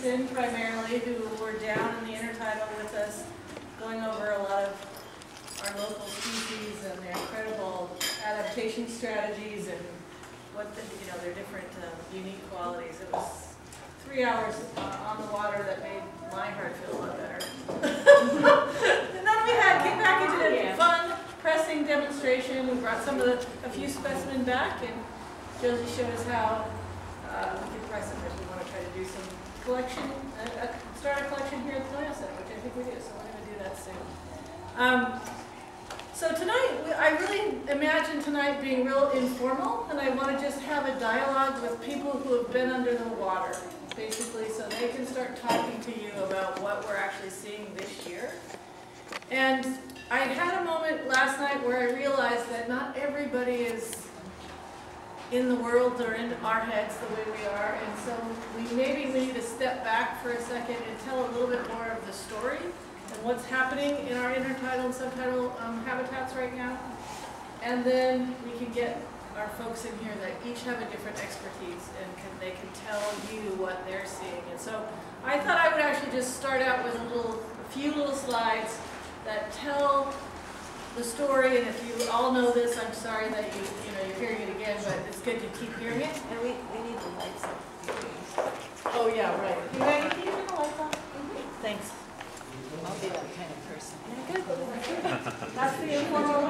Kristen primarily, who were down in the intertidal with us, going over a lot of our local species and their incredible adaptation strategies and what their different unique qualities. It was 3 hours on the water that made my heart feel a lot better. And then we came back and did a fun pressing demonstration. We brought a few specimens back, and Josie showed us how we can press them if we want to try to do some collection, start a collection here at the Panal Center, which I think we do, so we're going to do that soon. So tonight, I really imagine tonight being real informal, and I want to just have a dialogue with people who have been under the water, basically, so they can start talking to you about what we're actually seeing this year. And I had a moment last night where I realized that not everybody is in the world or in our heads the way we are, and so maybe we need to step back for a second and tell a little bit more of the story and what's happening in our intertidal and subtidal habitats right now. And then we can get our folks in here that each have a different expertise, and they can tell you what they're seeing. And so I thought I would actually just start out with a few little slides that tell the story. And if you all know this, I'm sorry that you're hearing it again, but it's good to keep hearing it. And we need the lights on. Oh yeah, right. Maggie, can you turn the lights on? Thanks. I'll be that kind of person. That's the informal.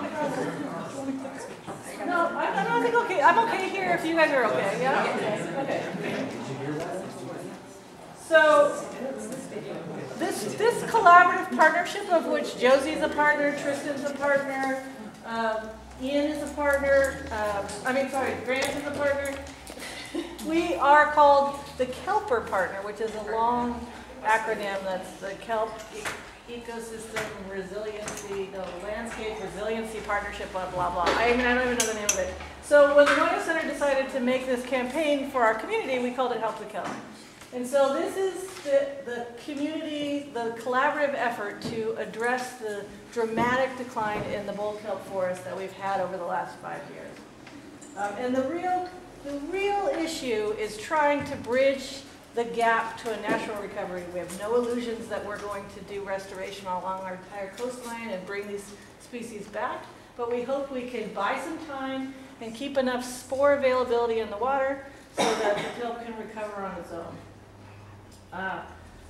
No, I think okay. I'm okay here if you guys are okay. Yeah. Okay. So this collaborative partnership, of which Josie's a partner, Tristan's a partner, Ian is a partner. Grant is a partner. We are called the Kelper Partner, which is a long acronym. That's the Kelp Ecosystem Resiliency, Landscape Resiliency Partnership, blah, blah, blah. I don't even know the name of it. So when the Noyo Center decided to make this campaign for our community, we called it Help the Kelp. And so this is the community, the collaborative effort to address the dramatic decline in the bull kelp forest that we've had over the last 5 years. And the real issue is trying to bridge the gap to a natural recovery. We have no illusions that we're going to do restoration along our entire coastline and bring these species back, but we hope we can buy some time and keep enough spore availability in the water so that the kelp can recover on its own.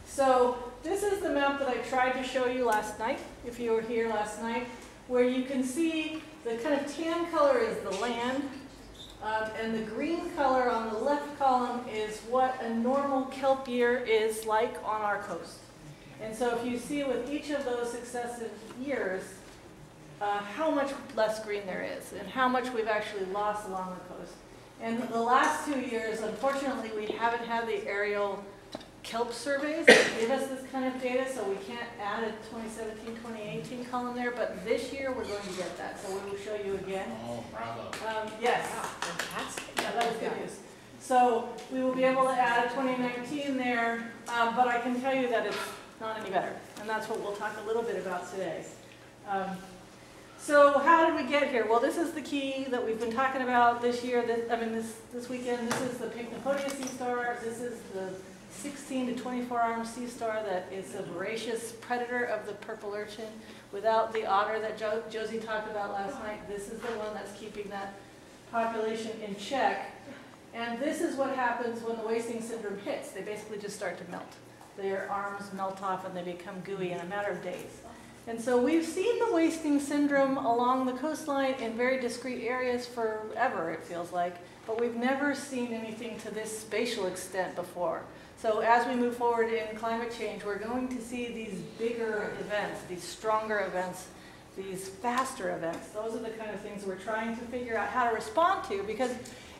So this is the map that I tried to show you last night, if you were here last night, where you can see the kind of tan color is the land, and the green color on the left column is what a normal kelp year is like on our coast. And so if you see with each of those successive years, how much less green there is and how much we've actually lost along the coast. And the last 2 years, unfortunately, we haven't had the aerial kelp surveys that give us this kind of data, so we can't add a 2017-2018 column there, but this year we're going to get that, so we will show you again. Oh, bravo. Yes. Fantastic. Yeah, that was good news. So we will be able to add a 2019 there, but I can tell you that it's not any better, and that's what we'll talk a little bit about today. So how did we get here? Well, this is the key that we've been talking about this year, this weekend. This is the pink Naponia sea star. This is the 16 to 24 arm sea star that is a voracious predator of the purple urchin. Without the otter that Josie talked about last night, this is the one that's keeping that population in check. And this is what happens when the wasting syndrome hits. They basically just start to melt. Their arms melt off and they become gooey in a matter of days. And so we've seen the wasting syndrome along the coastline in very discrete areas forever, it feels like, but we've never seen anything to this spatial extent before. So as we move forward in climate change, we're going to see these bigger events, these stronger events, these faster events. Those are the kind of things we're trying to figure out how to respond to, because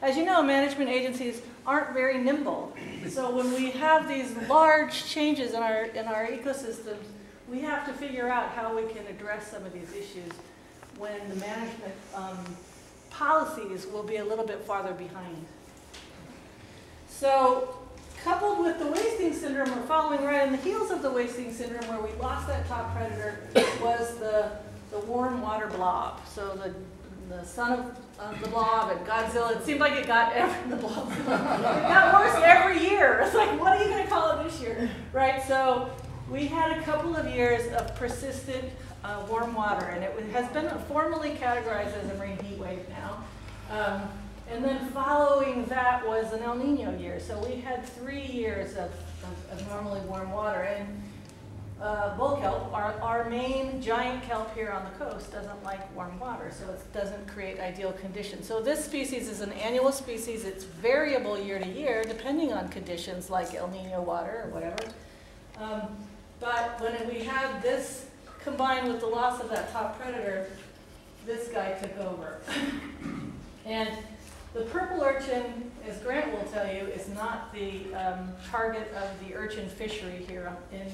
as you know, management agencies aren't very nimble. So when we have these large changes in our ecosystems, we have to figure out how we can address some of these issues when the management policies will be a little bit farther behind. So coupled with the wasting syndrome, we're following right on the heels of the wasting syndrome, where we lost that top predator, was the warm water blob. So the son of the blob and Godzilla, it seemed like it got the blob. It got worse every year. It's like, what are you going to call it this year? Right, so we had a couple of years of persistent warm water, and it has been formally categorized as a marine heat wave now. And then following that was an El Nino year. So we had 3 years of normally warm water. And bull kelp, our main giant kelp here on the coast, doesn't like warm water, so it doesn't create ideal conditions. So this species is an annual species. It's variable year to year, depending on conditions like El Nino water or whatever. But when we had this combined with the loss of that top predator, this guy took over. And the purple urchin, as Grant will tell you, is not the target of the urchin fishery here in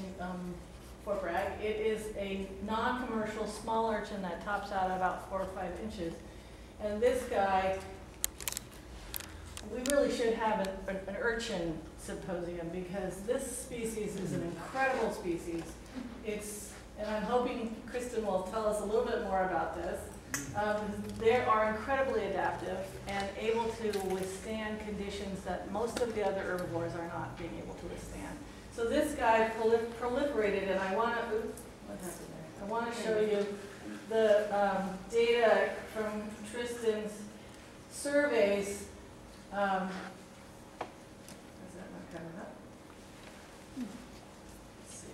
Fort Bragg. It is a non-commercial small urchin that tops out at about 4 or 5 inches. And this guy, we really should have an urchin symposium, because this species is an incredible species. And I'm hoping Kristen will tell us a little bit more about this. They are incredibly adaptive and able to withstand conditions that most of the other herbivores are not being able to withstand. So this guy proliferated, and I want to show you the data from Tristan's surveys. Is that not coming up? Let's see.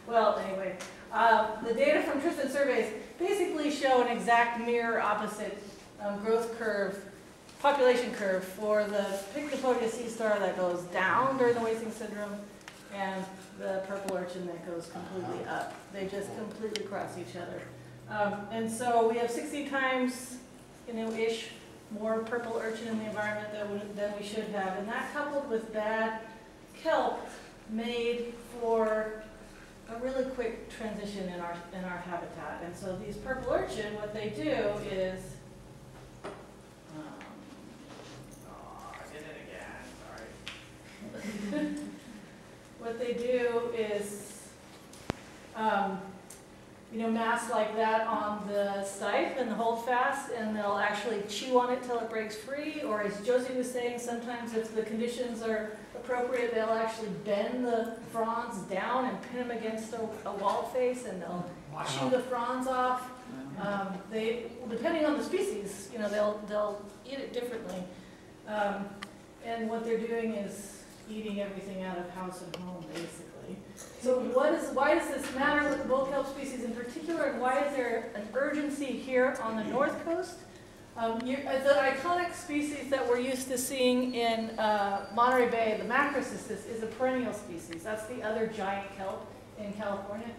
Well, anyway, the data from Tristan's surveys basically show an exact mirror opposite growth curve, population curve for the Pycnopodia sea star that goes down during the wasting syndrome, and the purple urchin that goes completely up. They just completely cross each other. And so we have 60 times, ish, more purple urchin in the environment than we should have. And that, coupled with bad kelp, made for a really quick transition in our habitat. And so these purple urchin, what they do is, I did it again, sorry. What they do is, mass like that on the stipe and the hold fast, and they'll actually chew on it till it breaks free. Or as Josie was saying, sometimes if the conditions are appropriate, they'll actually bend the fronds down and pin them against a wall face, and they'll chew the fronds off. Depending on the species, they'll eat it differently. And what they're doing is eating everything out of house and home, basically. So why does this matter with the bull kelp species in particular, and why is there an urgency here on the north coast? The iconic species that we're used to seeing in Monterey Bay, the macrocystis, is a perennial species. That's the other giant kelp in California.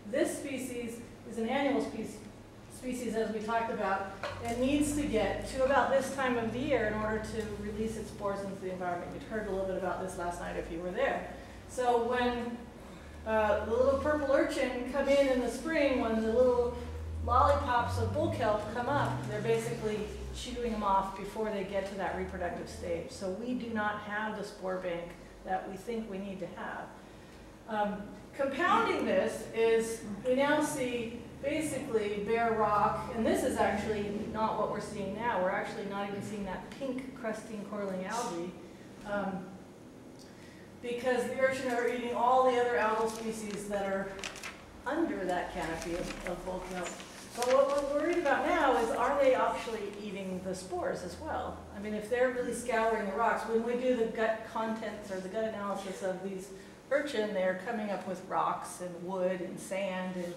This species is an annual species, as we talked about. It needs to get to about this time of the year in order to release its spores into the environment. We heard a little bit about this last night if you were there. So when the little purple urchin come in the spring, when the little lollipops of bull kelp come up, they're basically chewing them off before they get to that reproductive stage. So we do not have the spore bank that we think we need to have. Compounding this is we now see basically bare rock, and this is actually not what we're seeing now. We're actually not even seeing that pink crusting coralline algae. Because the urchin are eating all the other algal species that are under that canopy of bull kelp. But what we're worried about now is, are they actually eating the spores as well? I mean, if they're really scouring the rocks, when we do the gut contents or the gut analysis of these urchin, they're coming up with rocks and wood and sand and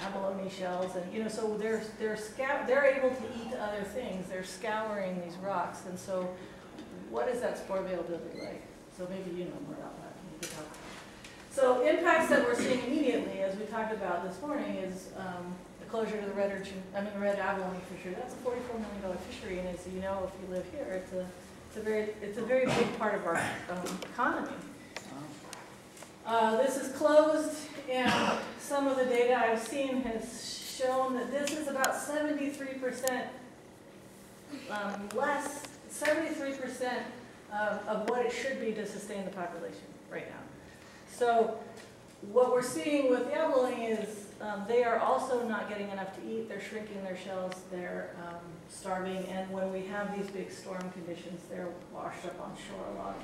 abalone shells, and so they're able to eat other things. They're scouring these rocks, and so what is that spore availability like? So maybe you know more about that. You could talk. So impacts that we're seeing immediately, as we talked about this morning, is the closure to the red abalone fishery. That's a $44 million fishery, and as you know, if you live here, it's a very big part of our economy. This is closed, and some of the data I've seen has shown that this is about 73% less, 73% of what it should be to sustain the population right now. So what we're seeing with the abalone is they are also not getting enough to eat. They're shrinking their shells. They're starving. And when we have these big storm conditions, they're washed up on shore a lot of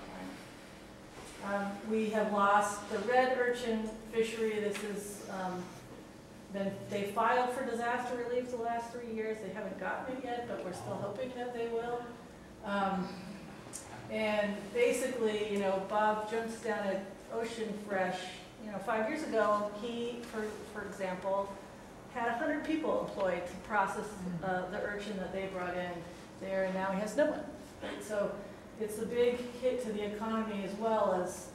time. We have lost the red urchin fishery. This is they filed for disaster relief the last 3 years. They haven't gotten it yet, but we're still hoping that they will. And basically, you know, Bob jumps down at Ocean Fresh. You know, 5 years ago, he, for example, had 100 people employed to process the urchin that they brought in there, and now he has no one. Right? So it's a big hit to the economy as well as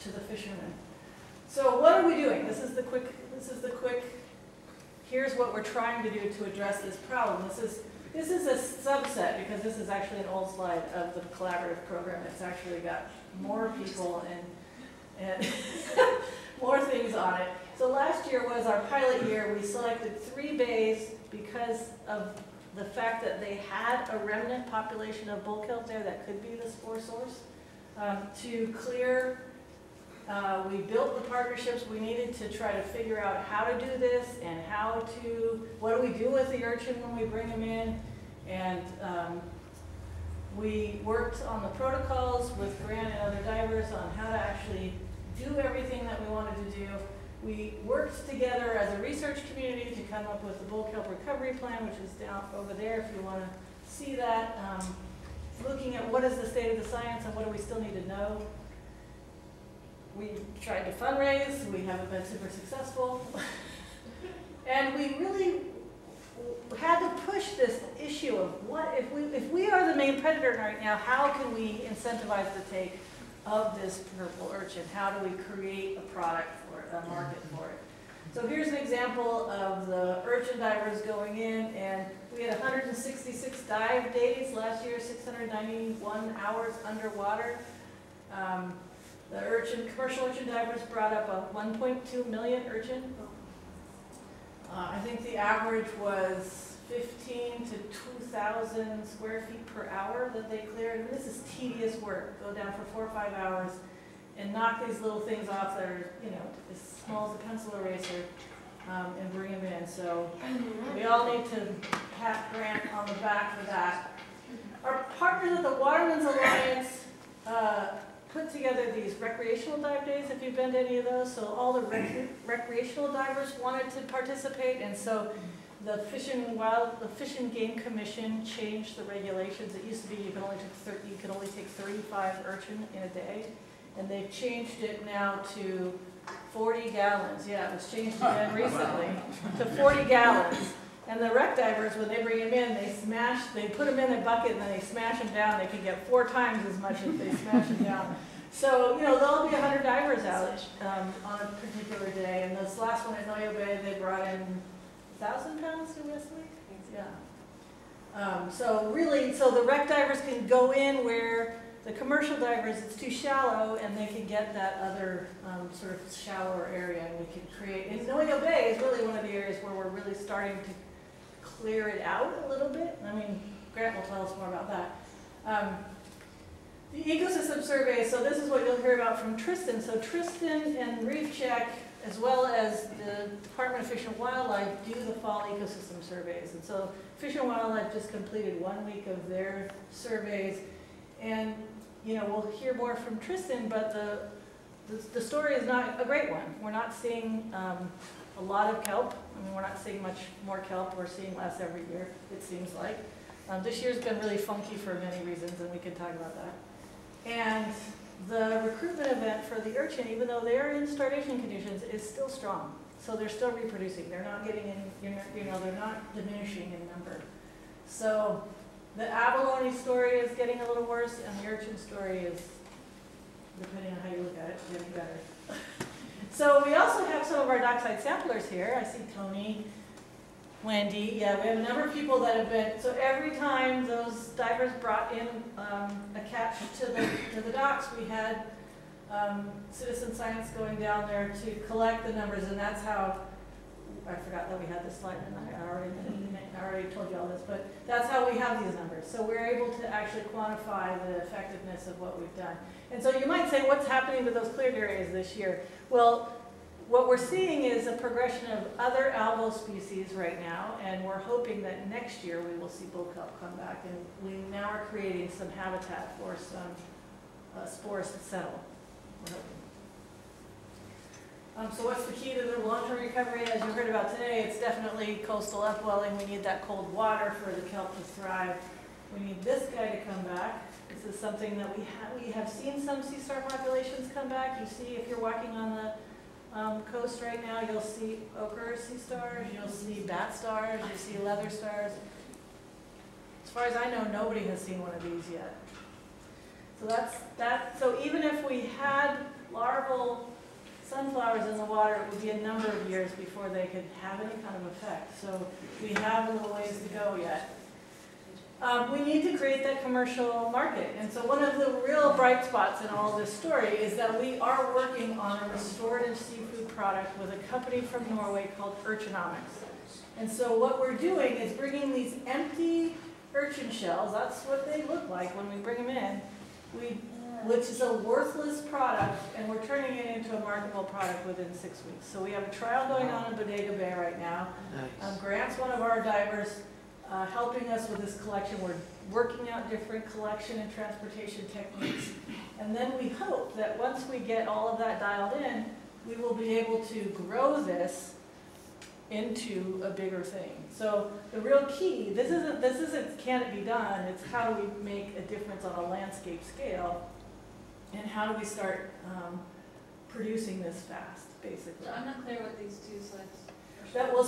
to the fishermen. So what are we doing? This is the quick, here's what we're trying to do to address this problem. This is a subset, because this is actually an old slide of the collaborative program. It's actually got more people and more things on it. So last year was our pilot year. We selected 3 bays because of the fact that they had a remnant population of bull kelp there that could be the spore source. To clear, we built the partnerships we needed to try to figure out how to do this and what do we do with the urchin when we bring them in. And we worked on the protocols with Grant and other divers on how to actually do everything that we wanted to do. We worked together as a research community to come up with the bull kelp recovery plan, which is down over there if you want to see that. Looking at what is the state of the science and what do we still need to know. We tried to fundraise. We haven't been super successful. And we really had to push this issue of what if we are the main predator right now, how can we incentivize the take of this purple urchin? How do we create a product for it, a market for it? So here's an example of the urchin divers going in, and we had 166 dive days last year, 691 hours underwater. The commercial urchin divers brought up a 1.2 million urchin. I think the average was 15 to 2,000 square feet per hour that they cleared. And this is tedious work. Go down for 4 or 5 hours and knock these little things off that are, you know, as small as a pencil eraser, and bring them in. So we all need to pat Grant on the back for that. Our partners at the Watermen's Alliance put together these recreational dive days, if you've been to any of those. So all the recreational divers wanted to participate, and so the Fish and Game Commission changed the regulations. It used to be you could only take 35 urchin in a day, and they've changed it now to 40 gallons. Yeah, it was changed again recently to 40 gallons. And the wreck divers, when they bring them in, they put them in a bucket and then they smash them down. They can get 4 times as much if they smash them down. So, you know, there'll be 100 divers out on a particular day. And this last one at Noyo Bay, they brought in 1,000 pounds to this week? Yeah. So the wreck divers can go in where the commercial divers, it's too shallow, and they can get that other sort of shallower area, and we can create. And Noyo Bay is really one of the areas where we're really starting to clear it out a little bit. I mean, Grant will tell us more about that. The ecosystem survey, so this is what you'll hear about from Tristan. So Tristan and Reef Check, as well as the Department of Fish and Wildlife, do the fall ecosystem surveys. And so Fish and Wildlife just completed 1 week of their surveys. And, you know, we'll hear more from Tristan, but the story is not a great one. We're not seeing a lot of kelp. I mean, we're not seeing much more kelp. We're seeing less every year, it seems like. This year's been really funky for many reasons, and we can talk about that. And the recruitment event for the urchin, even though they're in starvation conditions, is still strong. So they're still reproducing. They're not getting any, you know, they're not diminishing in number. So the abalone story is getting a little worse, and the urchin story is, depending on how you look at it, getting better. So we also have some of our dockside samplers here. I see Tony, Wendy. Yeah, we have a number of people that have been, so every time those divers brought in a catch to the docks, we had citizen science going down there to collect the numbers, and that's how, I forgot that we had this slide, and I already told you all this, but that's how we have these numbers. So we're able to actually quantify the effectiveness of what we've done. And so you might say, what's happening to those cleared areas this year? Well, what we're seeing is a progression of other algal species right now, and we're hoping that next year we will see bull kelp come back, and we now are creating some habitat for some spores to settle. We're hoping. So what's the key to the long-term recovery? As you heard about today, it's definitely coastal upwelling. We need that cold water for the kelp to thrive. We need this guy to come back. This is something that we have seen some sea star populations come back. You see, if you're walking on the coast right now, you'll see ochre sea stars, you'll see bat stars, you'll see leather stars. As far as I know, nobody has seen one of these yet. So that's that. So even if we had larval sunflowers in the water, it would be a number of years before they could have any kind of effect. So we have a little ways to go yet. We need to create that commercial market. And so one of the real bright spots in all this story is that we are working on a restorative seafood product with a company from Norway called Urchinomics. And so what we're doing is bringing these empty urchin shells, that's what they look like when we bring them in, which is a worthless product, and we're turning it into a marketable product within 6 weeks. So we have a trial going on in Bodega Bay right now. Nice. Grant's one of our divers helping us with this collection. We're working out different collection and transportation techniques. And then we hope that once we get all of that dialed in, we will be able to grow this into a bigger thing. So the real key, this isn't can it be done, it's how do we make a difference on a landscape scale, and how do we start producing this fast, basically. I'm not clear what these two slides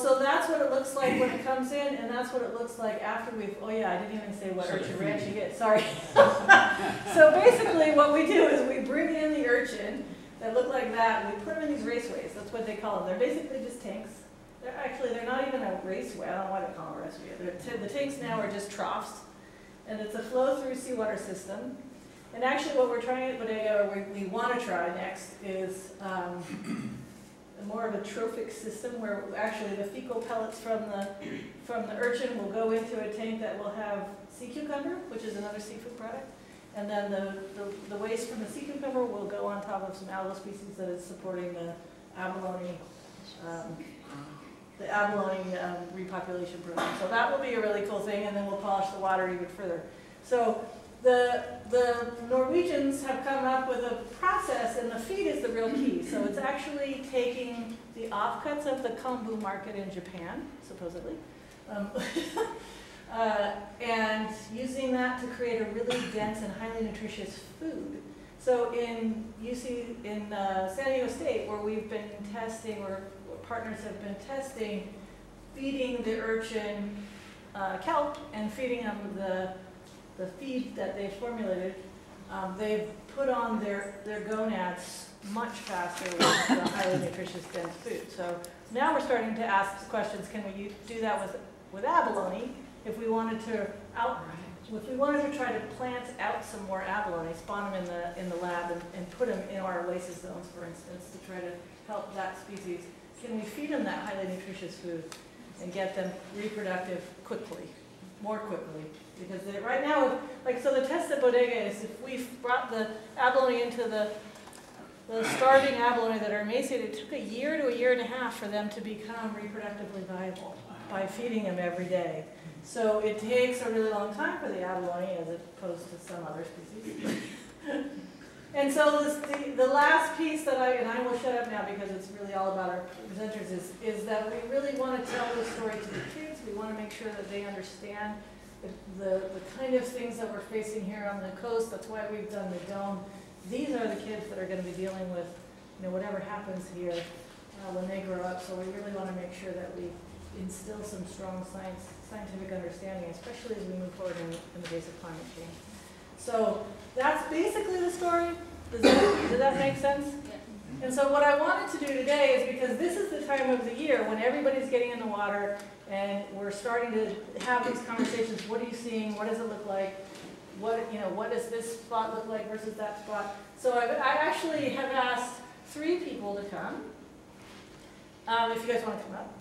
So that's what it looks like when it comes in, and that's what it looks like after we've, oh yeah, I didn't even say what urchin ranch you get, sorry. So basically what we do is we bring in the urchin that look like that, and we put them in these raceways, that's what they call them. They're basically just tanks. They're not even a raceway, I don't know why they call them a raceway. The tanks now are just troughs, and it's a flow-through seawater system. And actually what we're trying at Bodega, or we want to try next, is more of a trophic system where actually the fecal pellets from the urchin will go into a tank that will have sea cucumber, which is another seafood product. And then the waste from the sea cucumber will go on top of some algal species that is supporting the abalone repopulation program. So that will be a really cool thing, and then we'll polish the water even further. So the Norwegians have come up with a process, and the feed is the real key. So it's actually taking the offcuts of the kombu market in Japan, supposedly, and using that to create a really dense and highly nutritious food. So in San Diego State, where we've been testing, where partners have been testing, feeding the urchin kelp and feeding them the feed that they formulated, they've put on their gonads much faster with the highly nutritious dense food. So now we're starting to ask questions: can we do that with abalone? If we wanted to try to plant out some more abalone, spawn them in the lab and put them in our oasis zones, for instance, to try to help that species, can we feed them that highly nutritious food and get them reproductive more quickly? Because right now, so the test at Bodega is if we brought the abalone into the starving abalone that are emaciated, it took a year to a year and a half for them to become reproductively viable by feeding them every day. So it takes a really long time for the abalone as opposed to some other species. And so the last piece that and I will shut up now because it's really all about our presenters, is that we really want to tell the story to the kids. We want to make sure that they understand the kind of things that we're facing here on the coast. That's why we've done the dome. These are the kids that are going to be dealing with, whatever happens here when they grow up. So we really want to make sure that we instill some strong scientific understanding, especially as we move forward in the face of climate change. So that's basically the story. Does that make sense? Yeah. And so what I wanted to do today is, because this is the time of the year when everybody's getting in the water and we're starting to have these conversations. What are you seeing? What does it look like? What does this spot look like versus that spot? So I actually have asked 3 people to come. If you guys want to come up.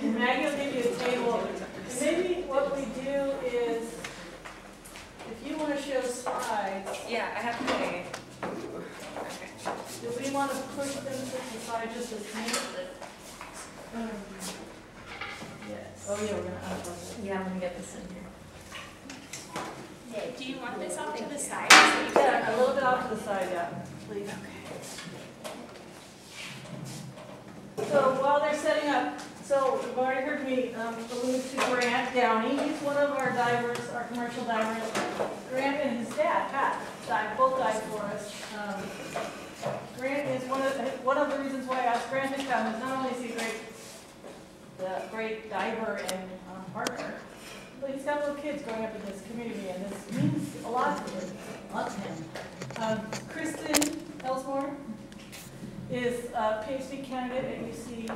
Maggie will give you a table. Maybe what we do is, if you want to show slides. Yeah, I have to. Do we we want to push them to the side just a little bit. Yes. Oh yeah, we're gonna unplug it. Yeah, I'm gonna get this in here. Do you want this off to the side? Yeah, a little bit off to the side, yeah, please. So while they're setting up, so you've already heard me allude to Grant Downey. He's one of our divers, our commercial divers. Grant and his dad, Pat, both died for us. Grant is one of the reasons why I asked Grant to come is not only is he a great diver and partner, but he's got little kids growing up in this community, and this means a lot to him. Kristen Elsmore is a PhD candidate at UC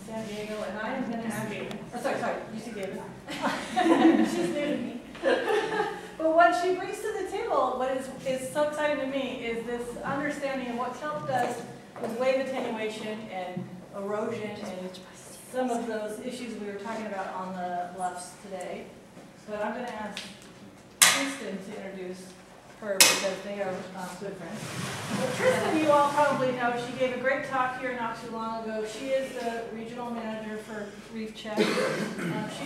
San Diego, and I am going to ask you, UC Davis. She's new to me. But what she brings to the table, what is so exciting to me, is this understanding of what kelp does with wave attenuation and erosion and some of those issues we were talking about on the bluffs today. But I'm going to ask Kristen to introduce her because they are good friends. But Kristen, you all probably know, she gave a great talk here not too long ago. She is the regional manager for Reef Check. She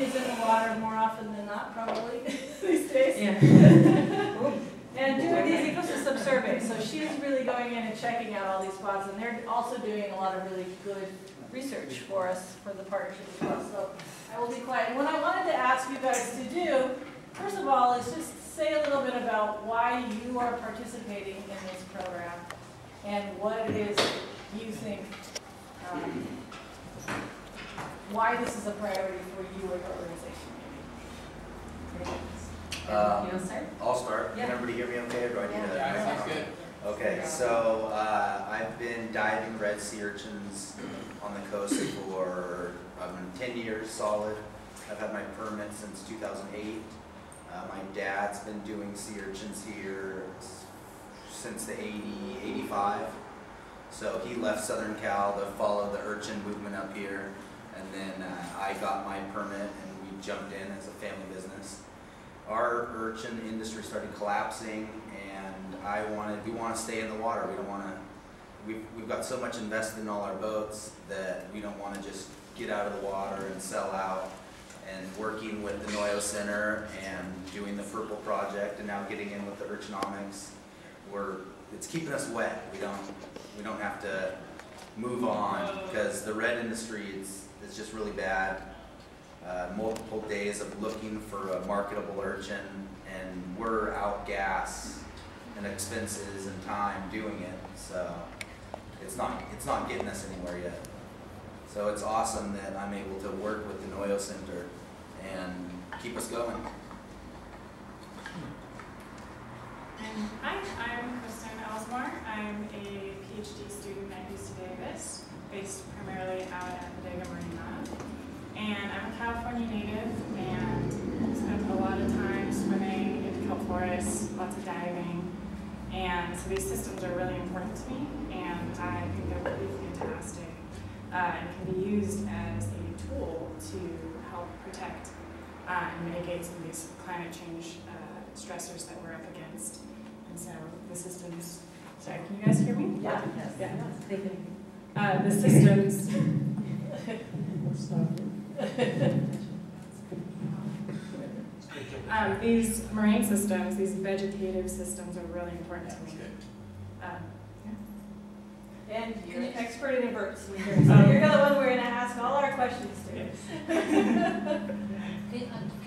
is in the water more often than not, probably, these days. Yeah. And doing these ecosystem surveys. So she is really going in and checking out all these spots, and they're also doing a lot of really good research for us for the partnership as well. So I will be quiet. And what I wanted to ask you guys to do, first of all, is just say a little bit about why you are participating in this program and what it is you think, why this is a priority for you or your organization. I'll start. Yeah. Can everybody hear me okay, or do I need to? Yeah, sounds good. Okay, so I've been diving red sea urchins on the coast for 10 years solid. I've had my permit since 2008. My dad's been doing sea urchins here since the 85. So he left Southern Cal to follow the urchin movement up here, and then I got my permit and we jumped in as a family business. Our urchin industry started collapsing, and we want to stay in the water. We don't want to. We've got so much invested in all our boats that we don't want to just get out of the water and sell out. And working with the Noyo Center and doing the Purple Project, and now getting in with the Urchinomics, it's keeping us wet. We don't have to move on because the red industry is just really bad. Multiple days of looking for a marketable urchin, and we're out gas and expenses and time doing it. So it's not getting us anywhere yet. So it's awesome that I'm able to work with the Noyo Center and keep us going. Hi, I'm Kristen Elsmore. I'm a PhD student at UC Davis, based primarily out at Bodega Marina. And I'm a California native and spent a lot of time swimming in kelp forests, lots of diving. And so these systems are really important to me, and I think they're really fantastic and can be used as a tool to help protect and mitigate some of these climate change stressors that we're up against. And so the systems, sorry, can you guys hear me? Yeah. Yeah. The systems. These marine systems, these vegetative systems are really important to me. And you're an expert in inverts. So you're the one we're going to ask all our questions to. Can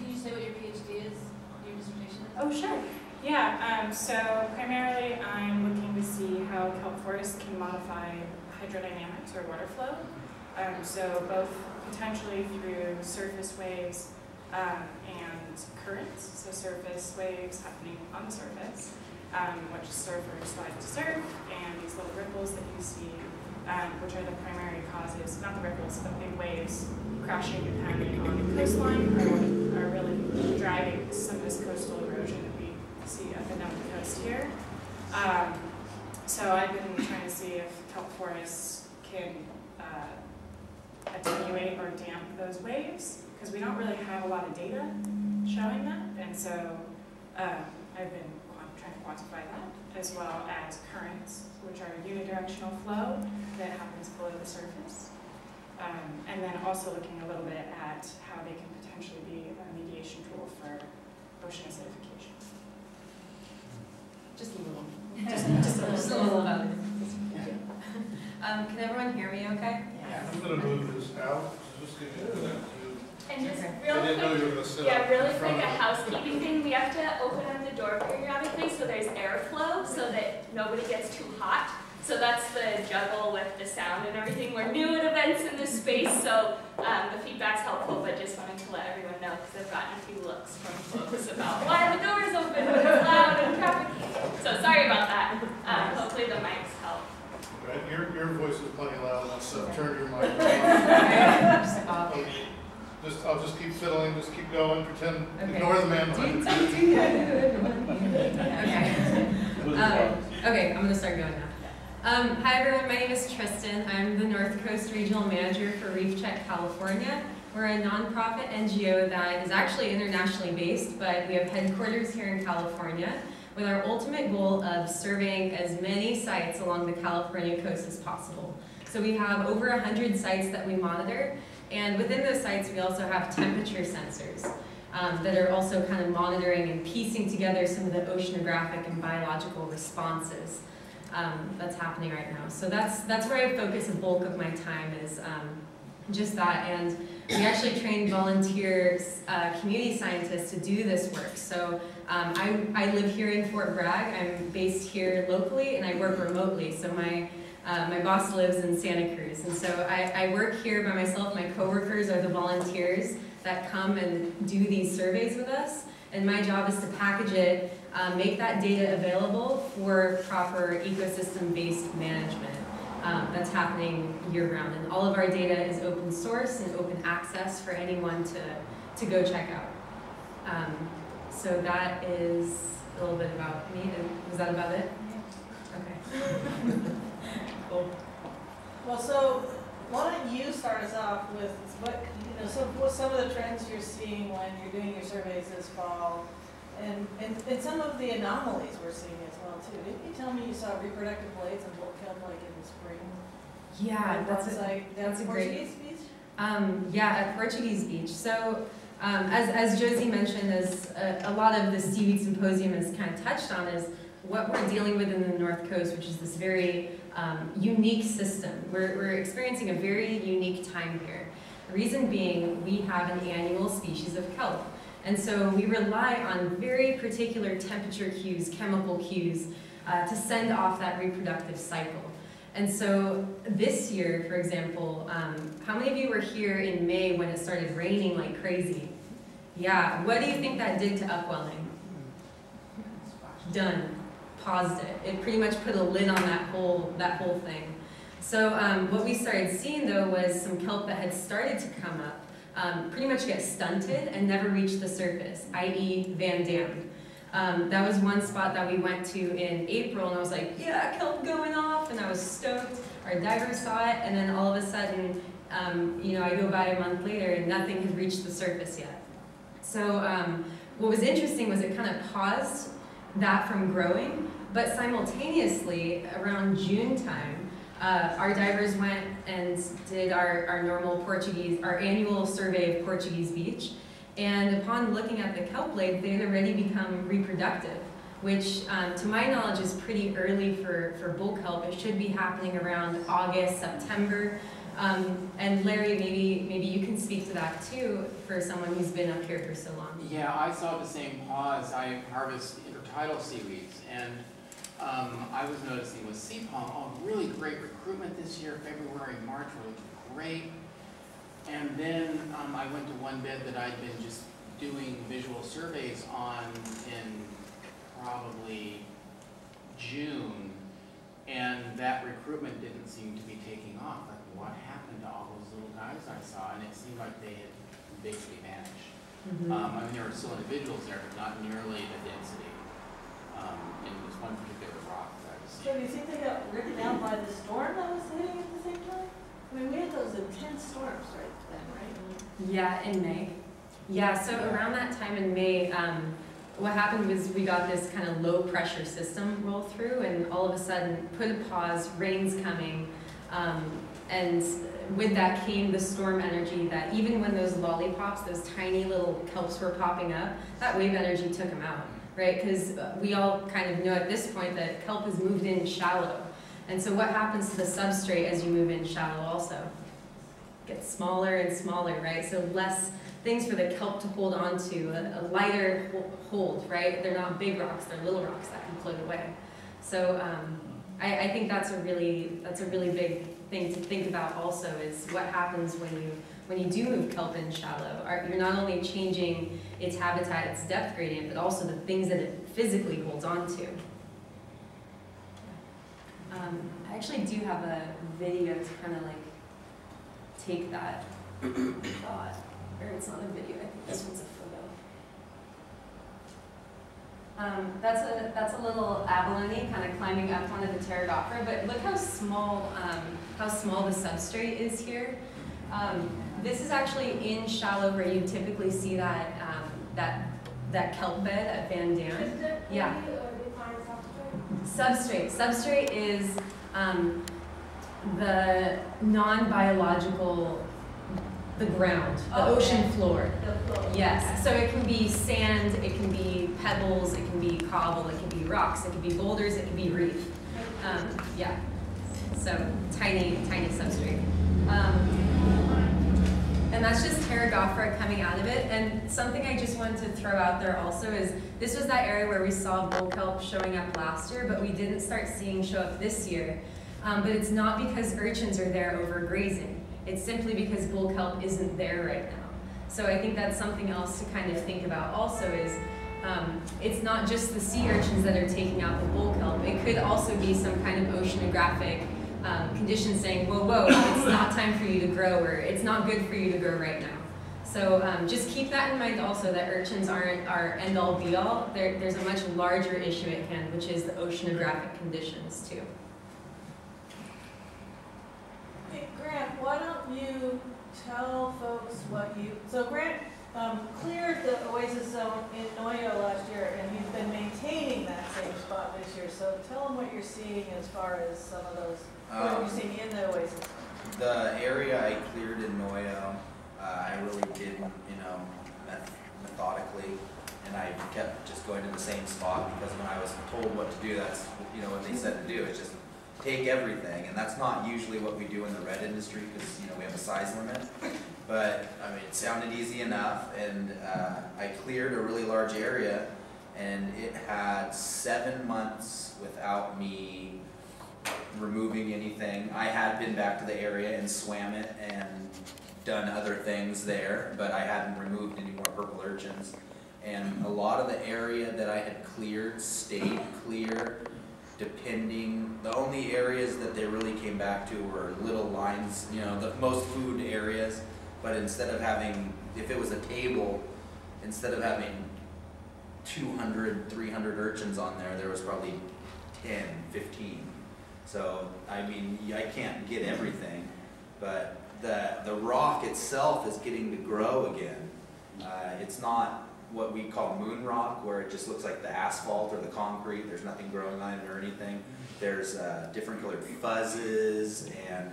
you say what your PhD is, your dissertation is? Oh, sure. Yeah, so primarily I'm looking to see how kelp forests can modify hydrodynamics or water flow. So both potentially through surface waves and currents, so surface waves happening on the surface, which surfers like to surf, and these little ripples that you see, which are the primary causes, not the ripples, but big waves crashing and pounding on the coastline are what are really driving some of this coastal erosion that we see up and down the coast here. So I've been trying to see if kelp forests can attenuate or damp those waves, because we don't really have a lot of data showing that, and so I've been trying to quantify that, as well as currents, which are unidirectional flow that happens below the surface. And then also looking a little bit at how they can potentially be a mediation tool for ocean acidification. Just a little. Just a little about it. Can everyone hear me okay? Yeah. I'm gonna move this out, just give me a minute And just Okay. to, I real didn't know quick, you were gonna sit yeah, up really in quick, front a of me. housekeeping thing. We have to open up the door periodically so there's airflow so that nobody gets too hot. So that's the juggle with the sound and everything. We're new at events in this space, so the feedback's helpful, but just wanted to let everyone know because I've gotten a few looks from folks about why are the doors open when it's loud and traffic. So sorry about that. Hopefully the mics help. Right, your voice is plenty loud enough, so turn your mic on. I'll just keep fiddling, just keep going, pretend, Okay. ignore the man behind you. Okay, I'm gonna start going now. Hi everyone, my name is Tristan. I'm the North Coast Regional Manager for Reef Check California. We're a nonprofit NGO that is actually internationally based, but we have headquarters here in California with our ultimate goal of surveying as many sites along the California coast as possible. So we have over 100 sites that we monitor, and within those sites we also have temperature sensors that are also kind of monitoring and piecing together some of the oceanographic and biological responses that's happening right now. So that's where I focus a bulk of my time is just that. And we actually train volunteer community scientists to do this work. So I live here in Fort Bragg. I'm based here locally and I work remotely. So my boss lives in Santa Cruz. And so I work here by myself. My coworkers are the volunteers that come and do these surveys with us. And my job is to package it, make that data available for proper ecosystem-based management that's happening year-round. And all of our data is open source and open access for anyone to go check out. So that is a little bit about me. Was that about it? Okay. Cool. Well, so why don't you start us off with what some of the trends you're seeing when you're doing your surveys this fall, and some of the anomalies we're seeing as well too. Didn't you tell me you saw reproductive blades and bulk kelp like in the spring? Yeah, That's a Portuguese beach? Yeah, at Portuguese Beach. So as Josie mentioned, as a lot of the Seaweed Symposium has kind of touched on, is what we're dealing with in the North Coast, which is this very unique system. We're experiencing a very unique time here. The reason being, we have an annual species of kelp. And so we rely on very particular temperature cues, chemical cues, to send off that reproductive cycle. And so this year, for example, how many of you were here in May when it started raining like crazy? Yeah, what do you think that did to upwelling? Done. Paused it. It pretty much put a lid on that whole thing. So what we started seeing though was some kelp that had started to come up pretty much get stunted and never reach the surface, i.e. Van Dammed. That was one spot that we went to in April, and I was like, yeah, kelp going off, and I was stoked. Our divers saw it, and then all of a sudden, I go by a month later, and nothing had reached the surface yet. So what was interesting was it kind of paused that from growing, but simultaneously, around June time, our divers went and did our annual survey of Portuguese Beach. And upon looking at the kelp blade, they had already become reproductive, which to my knowledge is pretty early for bull kelp. It should be happening around August, September. And Larry, maybe you can speak to that too for someone who's been up here for so long. Yeah, I saw the same pause. I harvest intertidal seaweeds, and I was noticing with sea palm, really great recruitment this year. February, March were looking great. And then I went to one bed that I'd been just doing visual surveys on in probably June, and that recruitment didn't seem to be taking off. Like, what happened to all those little guys I saw? And it seemed like they had basically vanished. Mm-hmm. I mean, there were still individuals there, but not nearly the density in this one particular rock that I was So do seeing. you think they got written down by the storm that was hitting at the same time? I mean, we had those intense storms right then, right? Yeah, in May. Yeah, so around that time in May, what happened was we got this kind of low pressure system roll through, and all of a sudden put a pause, rain's coming, and with that came the storm energy that even when those lollipops, those tiny little kelps were popping up, that wave energy took them out, right? Because we all kind of know at this point that kelp has moved in shallow. And so what happens to the substrate as you move in shallow also? It gets smaller and smaller, right? So less things for the kelp to hold on to, a lighter hold, right? They're not big rocks, they're little rocks that can float away. So I think that's a really big thing to think about also, is what happens when you do move kelp in shallow. You're not only changing its habitat, its depth gradient, but also the things that it physically holds on to. I actually do have a video to kind of like take that thought, or it's not a video, I think this one's a photo. That's a little abalone kind of climbing up onto the pterogophora, but look how small the substrate is here. This is actually in shallow where you typically see that kelp bed at Van Dam. Yeah. Substrate is the non-biological, the ground, the ocean floor. Yes, so it can be sand, it can be pebbles, it can be cobble, it can be rocks, it can be boulders, it can be reef. Yeah, so tiny substrate. And that's just pterogophora coming out of it. And something I just wanted to throw out there also is, this was that area where we saw bull kelp showing up last year, but we didn't start seeing show up this year. But it's not because urchins are there overgrazing. It's simply because bull kelp isn't there right now. So I think that's something else to kind of think about also is, it's not just the sea urchins that are taking out the bull kelp. It could also be some kind of oceanographic conditions saying, whoa, it's not time for you to grow, or it's not good for you to grow right now. So just keep that in mind also, that urchins aren't our end-all be-all. There's a much larger issue at hand, which is the oceanographic conditions too. Hey, Grant, why don't you tell folks what you... So Grant cleared the oasis zone in Noyo last year, and he's been maintaining that same spot this year. So tell them what you're seeing as far as some of those, what you're seeing in the oasis. The area I cleared in Noyo, I really did, methodically, and I kept just going to the same spot because when I was told what to do, that's what they said to do. It's just take everything, and that's not usually what we do in the red industry because we have a size limit. But I mean, it sounded easy enough, and I cleared a really large area, and it had 7 months without me removing anything. I had been back to the area and swam it and done other things there, but I hadn't removed any more purple urchins. And a lot of the area that I had cleared stayed clear, depending. The only areas that they really came back to were little lines, the most food areas. But instead of having, if it was a table, instead of having 200, 300 urchins on there, there was probably 10, 15. So, I mean, I can't get everything, but the rock itself is getting to grow again. It's not what we call moon rock, where it just looks like the asphalt or the concrete. There's nothing growing on it or anything. There's different colored fuzzes, and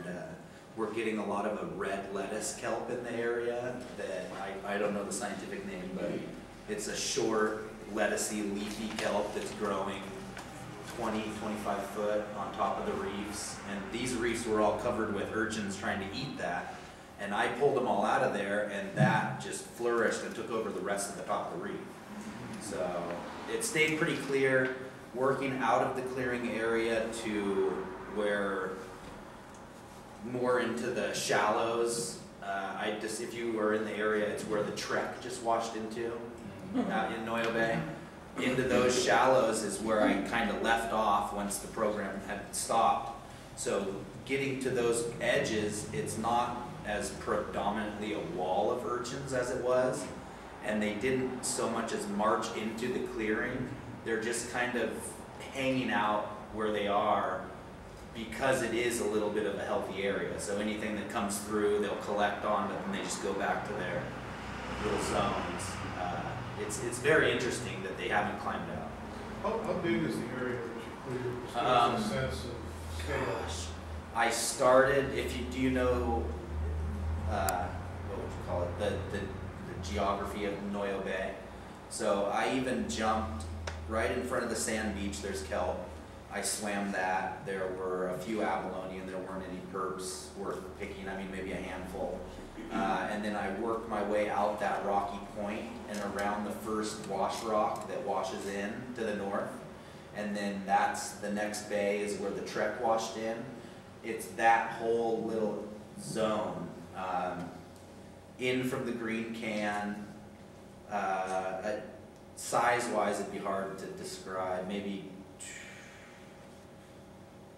we're getting a lot of a red lettuce kelp in the area that I don't know the scientific name, but it's a short, lettucey, leafy kelp that's growing 20, 25 foot on top of the reefs. And these reefs were all covered with urchins trying to eat that. And I pulled them all out of there, and that just flourished and took over the rest of the top of the reef. So it stayed pretty clear, working out of the clearing area to where more into the shallows. If you were in the area, it's where the Trek just washed into, out in Noyo Bay. Into those shallows is where I kind of left off once the program had stopped. So getting to those edges, it's not as predominantly a wall of urchins as it was, and they didn't so much as march into the clearing. They're just kind of hanging out where they are because it is a little bit of a healthy area. So anything that comes through, they'll collect on, but then they just go back to little zones. It's very interesting that they haven't climbed out. How big is the area that you cleared? Just give us a sense of scale. Gosh, I started. Do you know what would you call it? The geography of Noyo Bay. So I even jumped right in front of the sand beach. There's kelp. I swam that. There were a few abalone, and there weren't any perps worth picking. I mean, maybe a handful. And then I worked my way out that rocky point and around the first wash rock that washes in to the north. And then that's the next bay is where the trek washed in. It's that whole little zone. In from the green can. Size-wise, it'd be hard to describe. Maybe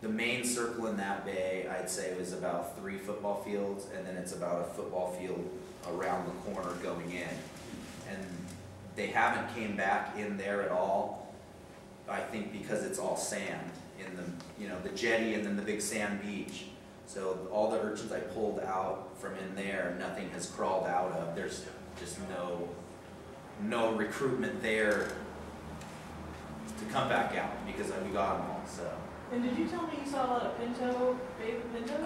the main circle in that bay, I'd say, was about 3 football fields, and then it's about a football field around the corner going in. And they haven't came back in there at all, I think because it's all sand in the jetty and then the big sand beach. So all the urchins I pulled out from in there, nothing has crawled out of. There's just no recruitment there to come back out because we got them all. So. And did you tell me you saw a lot of baby pintos?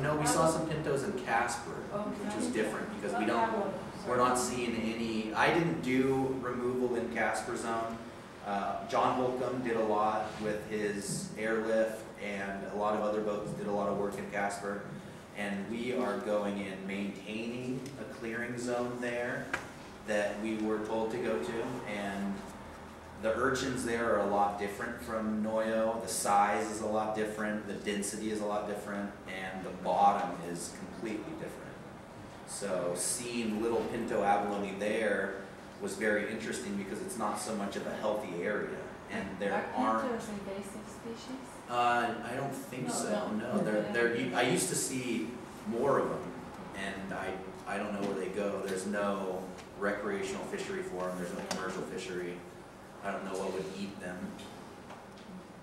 No, we saw some pintos in Casper, which was different because we're not seeing any. I didn't do removal in Casper zone. John Holcomb did a lot with his airlift, and a lot of other boats did a lot of work in Casper. And we are going in maintaining a clearing zone there that we were told to go to, and the urchins there are a lot different from Noyo. The size is a lot different, the density is a lot different, and the bottom is completely different. So seeing little pinto abalone there was very interesting because it's not so much of a healthy area, and there aren't. Are pintos invasive species? I don't think so. No, I used to see more of them, and I don't know where they go. There's no recreational fishery for them. There's no commercial fishery. I don't know what would eat them.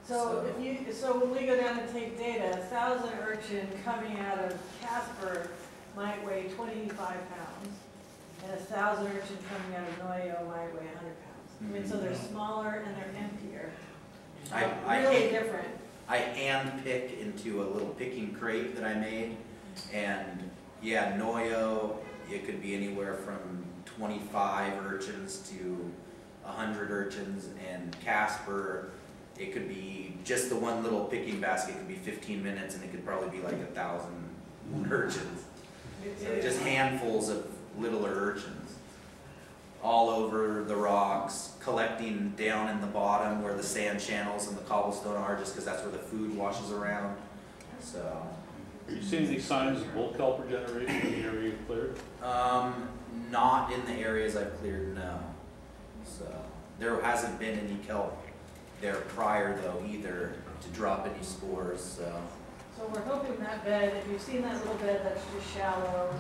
So when we go down and take data, 1,000 urchin coming out of Casper might weigh 25 pounds, and 1,000 urchin coming out of Noyo might weigh 100 pounds. I mean, so they're smaller and they're emptier. Really different. I hand pick into a little picking crate that I made, and yeah, Noyo, it could be anywhere from 25 urchins to 100 urchins, and Casper, it could be just the one little picking basket could be 15 minutes, and it could probably be like 1,000 urchins. So just handfuls of littler urchins all over the rocks, collecting down in the bottom where the sand channels and the cobblestone are, just because that's where the food washes around. So. Have you seen any signs of bull kelp regeneration in the area you've cleared? Not in the areas I've cleared, no. So there hasn't been any kelp there prior though either to drop any spores. So we're hoping that bed, if you've seen that little bed that's just shallow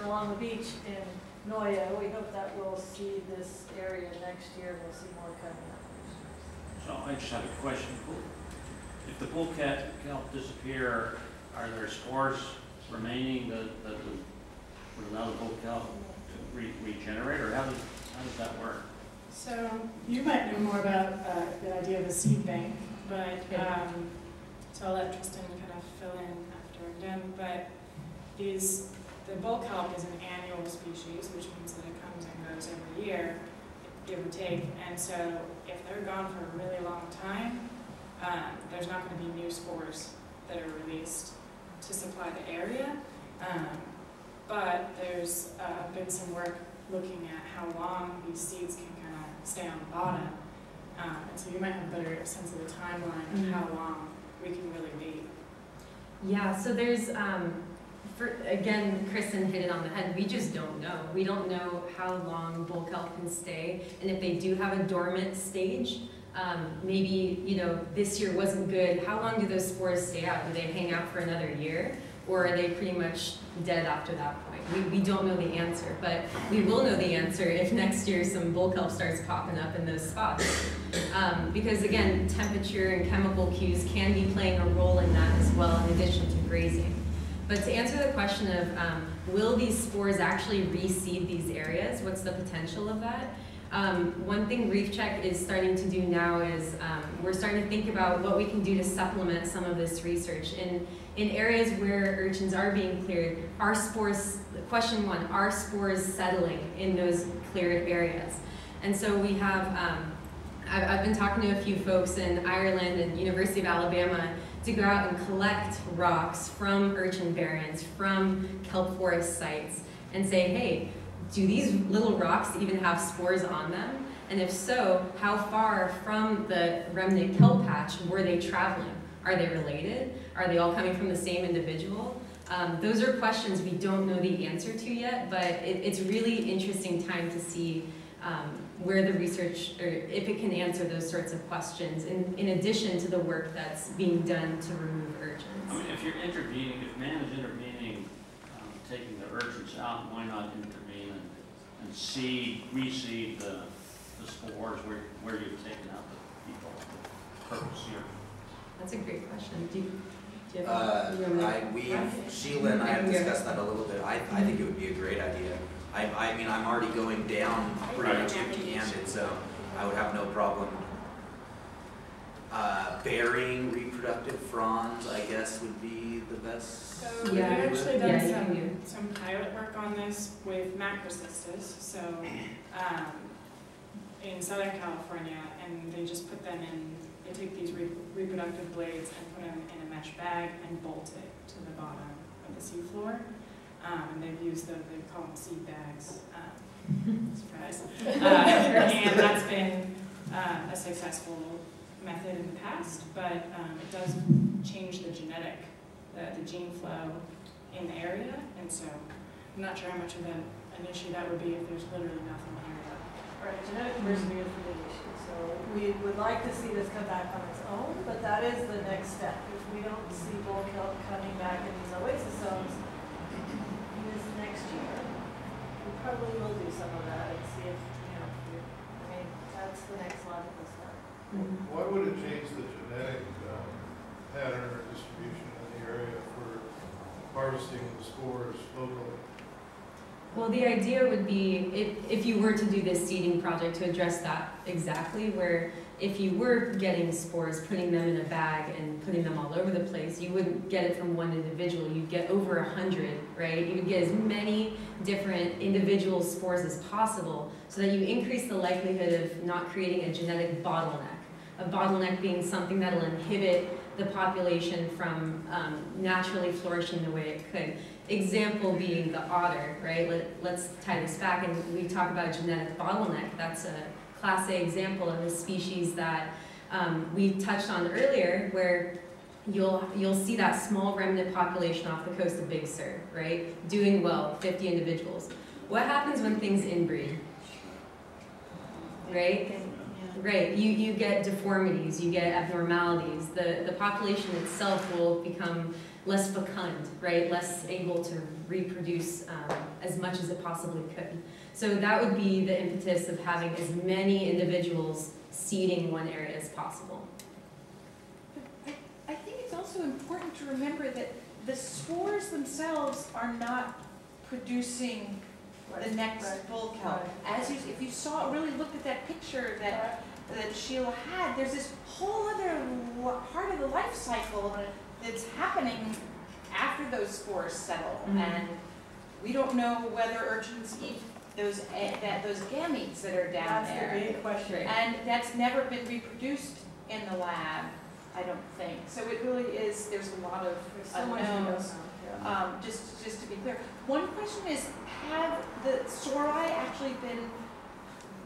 along the beach in Noyo, we hope that we'll see this area next year. We'll see more coming up. So I just have a question. If the bull kelp disappear, are there spores remaining that would allow the bull kelp to regenerate, or how does that work? So you might know more about the idea of a seed bank, but so I'll let Tristan kind of fill in after I'm done. But the bull kelp is an annual species, which means that it comes and goes every year, give or take. And so if they're gone for a really long time, there's not going to be new spores that are released to supply the area. But there's been some work looking at how long these seeds can kind of stay on the bottom. And so you might have a better sense of the timeline of how long we can really be. Yeah, so there's, again, Kristen hit it on the head. We just don't know. We don't know how long bull kelp can stay. And if they do have a dormant stage, maybe, this year wasn't good. How long do those spores stay out? Do they hang out for another year? Or are they pretty much dead after that point? We don't know the answer, but we will know the answer if next year some bull kelp starts popping up in those spots. Because again, temperature and chemical cues can be playing a role in that as well, in addition to grazing. But to answer the question of will these spores actually reseed these areas? What's the potential of that? One thing Reef Check is starting to do now is we're starting to think about what we can do to supplement some of this research. In areas where urchins are being cleared, are spores, question one, are spores settling in those cleared areas? And so we have, I've been talking to a few folks in Ireland and University of Alabama to go out and collect rocks from urchin barrens, from kelp forest sites, and say, hey, do these little rocks even have spores on them? And if so, how far from the remnant kelp patch were they traveling? Are they related? Are they all coming from the same individual? Those are questions we don't know the answer to yet, but it's really interesting time to see where the research, or if it can answer those sorts of questions, in addition to the work that's being done to remove urchins. I mean, if you're intervening, if man is intervening, taking the urchins out, why not intervene and reseed the spores where you've taken out the people? Purpose here. That's a great question. Do you have Sheila and I have discussed that a little bit. I think it would be a great idea. I mean, I'm already going down pretty much empty-handed, so I would have no problem. Burying reproductive fronds, I guess, would be the best. So we've actually done some pilot work on this with macrocystis, so in Southern California, and they just put them in, they take these reproductive blades and put them in a mesh bag and bolt it to the bottom of the seafloor. And they've used they call them seed bags, surprise. And that's been a successful method in the past, but it does change the gene flow in the area, and so I'm not sure how much of an issue that would be if there's literally nothing here. Right, genetic diversity is the big issue. So we would like to see this come back on its own, but that is the next step. If we don't see bull kelp coming back in these oasis zones this next year, we probably will do some of that and see if, I mean, that's the next logical step. Why would it change the genetic pattern or distribution in the area for harvesting the spores locally? Well, the idea would be, if you were to do this seeding project to address that exactly, where if you were getting spores, putting them in a bag and putting them all over the place, you wouldn't get it from one individual. You'd get over 100, right? You would get as many different individual spores as possible so that you increase the likelihood of not creating a genetic bottleneck. A bottleneck being something that'll inhibit the population from naturally flourishing the way it could. Example being the otter, right? Let's tie this back, and we talk about genetic bottleneck. That's a Class A example of a species that we touched on earlier, where you'll see that small remnant population off the coast of Big Sur, right? Doing well, 50 individuals. What happens when things inbreed? Right? Right, you get deformities, you get abnormalities. The population itself will become less fecund, right? Less able to reproduce as much as it possibly could. So that would be the impetus of having as many individuals seeding one area as possible. I think it's also important to remember that the spores themselves are not producing the next bull kelp. As if you really looked at that picture that Sheila had, there's this whole other part of the life cycle that's happening after those spores settle, and we don't know whether urchins eat those gametes that are down there. That's the big question. And that's never been reproduced in the lab, I don't think. So it really is, there's a lot of unknowns. Just to be clear. One question is, have the sori actually been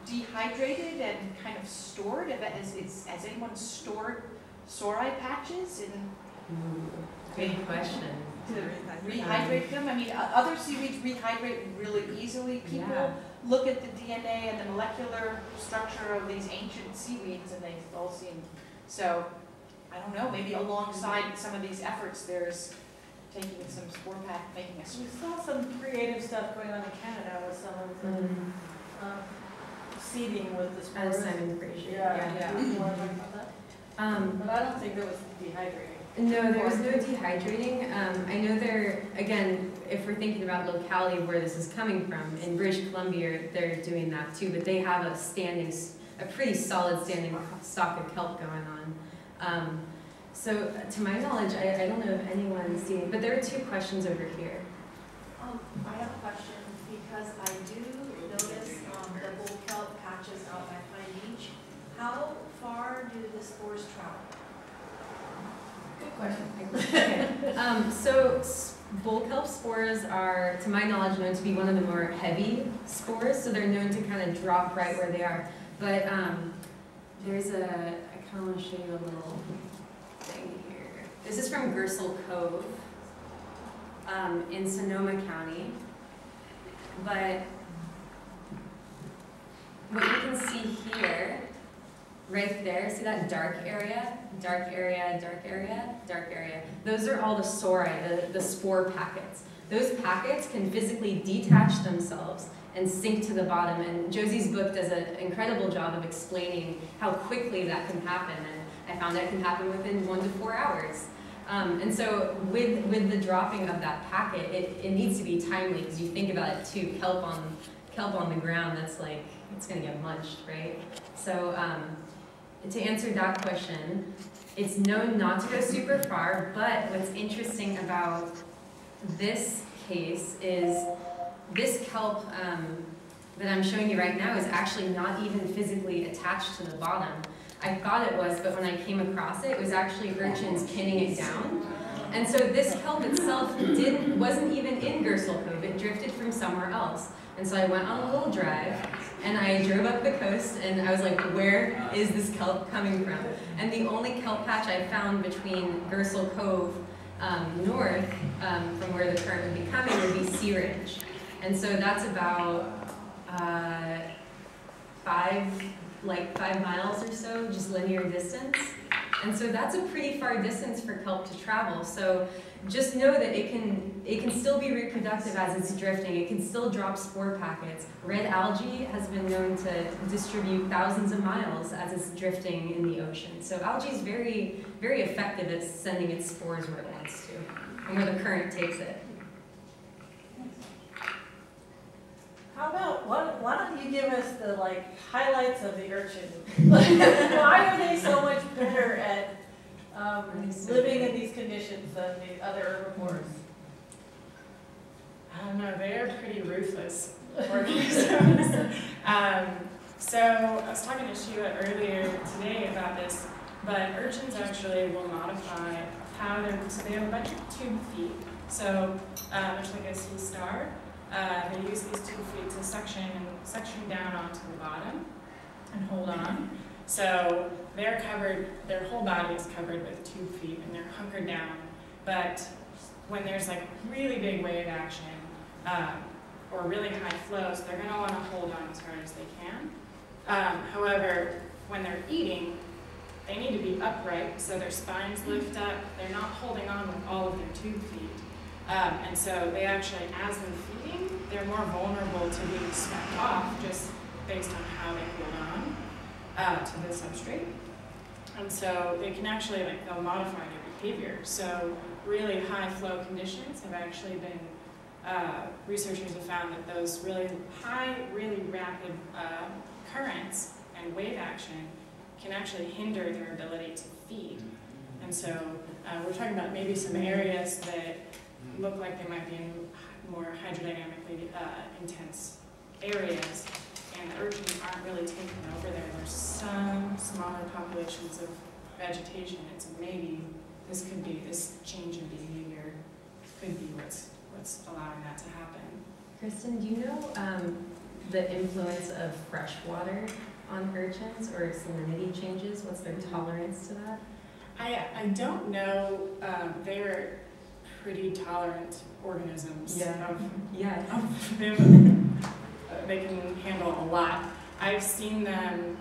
dehydrated and kind of stored? Has anyone stored sori patches Great question. to rehydrate them? I mean, other seaweeds rehydrate really easily. People look at the DNA and the molecular structure of these ancient seaweeds, and they all seem, so I don't know, maybe alongside some of these efforts, there's taking some spore pack, making a We saw some creative stuff going on in Canada with some of the seeding with the spores. Simon Fraser. Yeah. You want to talk about that? But I don't think there was dehydrating. No, there was no dehydrating. I know again, if we're thinking about locality where this is coming from, in British Columbia, they're doing that too, but they have a pretty solid standing stock of kelp going on. So to my knowledge, I don't know if anyone's seen, but there are 2 questions over here. I have a question because I do notice the bull kelp patches out by Pine Beach. How far do the spores travel? Good question. Okay. So bull kelp spores are, to my knowledge, known to be one of the more heavy spores, so they're known to kind of drop right where they are. But I kind of want to show you a little thing here. This is from Gersel Cove in Sonoma County. But what you can see here, right there, see that dark area? Dark area, dark area, dark area. Those are all the sori, the spore packets. Those packets can physically detach themselves and sink to the bottom. And Josie's book does an incredible job of explaining how quickly that can happen. And I found that it can happen within 1 to 4 hours. And so with the dropping of that packet, it needs to be timely, because you think about it too, kelp on the ground, that's like, it's gonna get munched, right? So to answer that question, it's known not to go super far, but what's interesting about this case is this kelp that I'm showing you right now is actually not even physically attached to the bottom. I thought it was, but when I came across it, it was actually urchins pinning it down. And so this kelp itself wasn't even in Gersel Cove, it drifted from somewhere else. And so I went on a little drive, and I drove up the coast, and I was like, where is this kelp coming from? And the only kelp patch I found between Gersel Cove north, from where the current would be coming, would be Sea Ridge. And so that's about 5 miles or so, just linear distance. And so that's a pretty far distance for kelp to travel. So just know that it can still be reproductive as it's drifting. It can still drop spore packets. Red algae has been known to distribute thousands of miles as it's drifting in the ocean. So algae is very, very effective at sending its spores where it wants to, and where the current takes it. How about, why don't you give us the highlights of the urchin? Why are they so much better at living in these conditions than the other herbivores? I don't know, they're pretty ruthless organisms. So I was talking to Sheila earlier today about this, but urchins actually will modify how so they have a bunch of tube feet. So much like a sea star, they use these 2 feet to suction down onto the bottom and hold on. So they're covered, their whole body is covered with 2 feet, and they're hunkered down. But when there's really big wave action or really high flows, they're going to want to hold on as hard as they can. However, when they're eating, they need to be upright so their spines lift up. They're not holding on with all of their 2 feet. And so they actually, as they're feeding, they're more vulnerable to being swept off just based on how they hold on to the substrate. And so they can actually, they'll modify their behavior. So really high flow conditions have actually been, researchers have found that those really high, really rapid currents and wave action can actually hinder their ability to feed. And so we're talking about maybe some areas that look like they might be in more hydrodynamically intense areas, and the urchins aren't really taking over there. There's some smaller populations of vegetation, and so maybe this change in behavior could be what's allowing that to happen. Kristen, do you know the influence of fresh water on urchins, or salinity changes? What's their tolerance to that? I don't know. They're pretty tolerant organisms. Yeah. They can handle a lot. I've seen them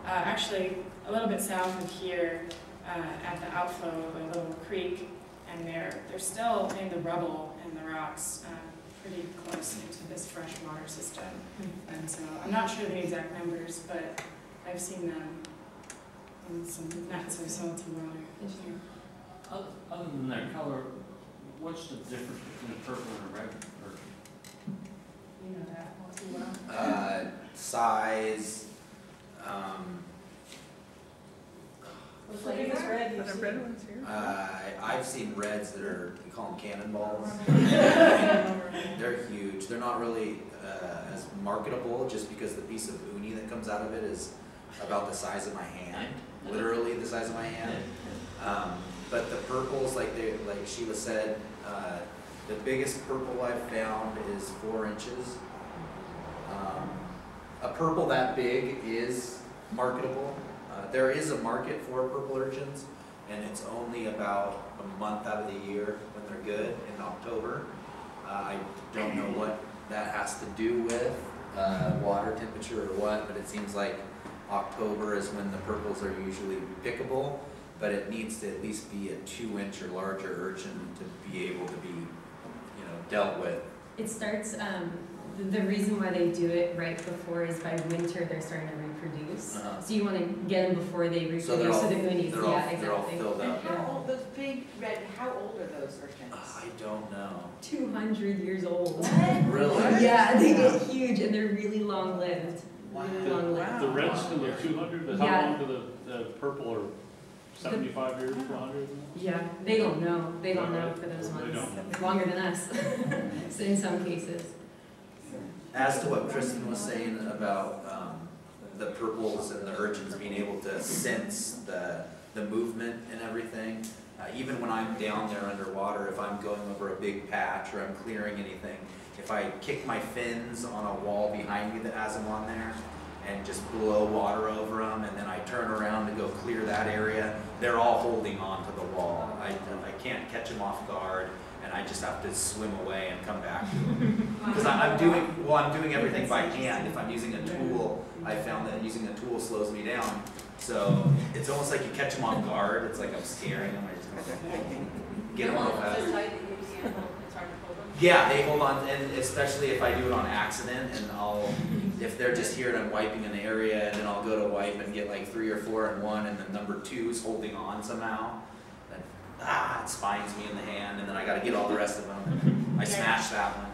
actually a little bit south of here at the outflow of a little creek, and they're still in the rubble and the rocks pretty close into this fresh water system. And so I'm not sure the exact numbers, but I've seen them in some not so salty water. Other than their color, what's the difference between a purple and a red urchin? You know that all too well. Size, What's the biggest red you've seen? red ones here? I've seen reds that are, we call them cannonballs. They're huge. They're not really as marketable just because the piece of uni that comes out of it is about the size of my hand, literally the size of my hand. But the purples, like Sheila said, the biggest purple I've found is 4 inches. A purple that big is marketable. There is a market for purple urchins, and it's only about a month out of the year when they're good, in October. I don't know what that has to do with water temperature or what, but it seems like October is when the purples are usually pickable, but it needs to at least be a 2-inch or larger urchin to be able to be, dealt with. It starts, the reason why they do it right before is by winter they're starting to reproduce. So you want to get them before they reproduce, so the unis, they're all filled up. And how old, those big red, how old are those urchins? I don't know. 200 years old. Really? Yeah, they get huge and they're really long-lived. Wow. Really long-lived. The reds to the 200, how Yeah. long do the purple are 75 years to 100? Yeah, they don't know. They don't know for those They ones. don't. Longer than us, so in some cases. As to what Kristen was saying about the purples and the urchins being able to sense the movement and everything, even when I'm down there underwater, if I'm going over a big patch or I'm clearing anything, if I kick my fins on a wall behind me that has them on there and just blow water over them, and then I turn around to go clear that area, they're all holding on to the wall. I can't catch them off guard, and I just have to swim away and come back to them. Because I'm doing everything by hand. If I'm using a tool, I found that using a tool slows me down. So it's almost like you catch them off guard. It's like I'm scaring them. I just get them real fast. So tight that you can't hold, it's hard to hold them. Yeah, they hold on, and especially if I do it on accident, and if they're just here and I'm wiping an area, and then I'll go to wipe and get like 3 or 4 in one, and then number 2 is holding on somehow. Then, it spines me in the hand, and then I got to get all the rest of them. I smash that one.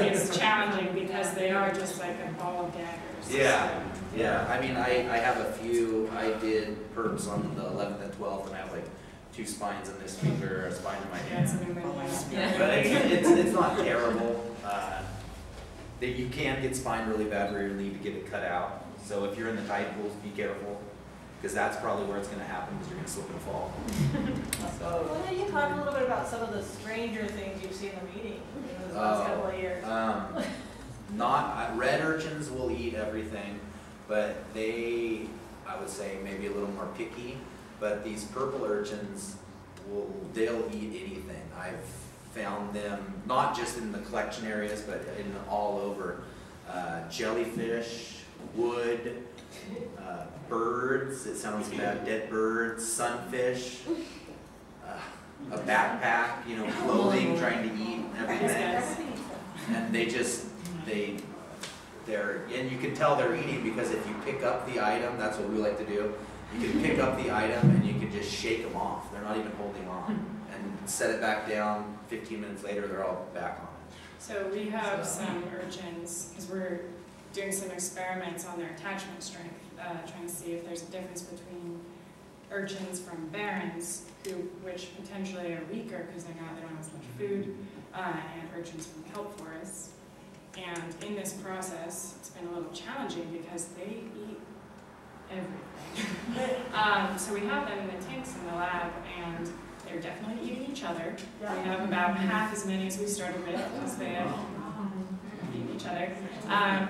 It's challenging because they are just like a ball of daggers. Yeah, yeah. I mean, I have a few. I did perps on the 11th and 12th, and I have like 2 spines in this finger, a spine in my Yeah, it's hand. a new one. Yeah. But it's not terrible. That you can get spine really bad where you need to get it cut out. So if you're in the tide pools, be careful, because that's probably where it's going to happen, because you're going to slip and fall. Well, then you talk a little bit about some of the stranger things you've seen them eating in the last couple of years. Red urchins will eat everything, but I would say, maybe a little more picky. But these purple urchins, they'll eat anything. I've found them not just in the collection areas, but in all over. Jellyfish, wood, birds, it sounds bad, dead birds, sunfish, a backpack, clothing, trying to eat everything. And and you can tell they're eating because if you pick up the item, that's what we like to do. You can pick up the item and you can just shake them off. They're not even holding on. And set it back down, 15 minutes later, they're all back on it. So we have some urchins, because we're doing some experiments on their attachment strength, trying to see if there's a difference between urchins from barrens, which potentially are weaker because they don't have as much food, and urchins from kelp forests. And in this process, it's been a little challenging because they eat everything. So we have them in the tanks in the lab, and they're definitely eating each other. We have about half as many as we started with because they have eaten each other. And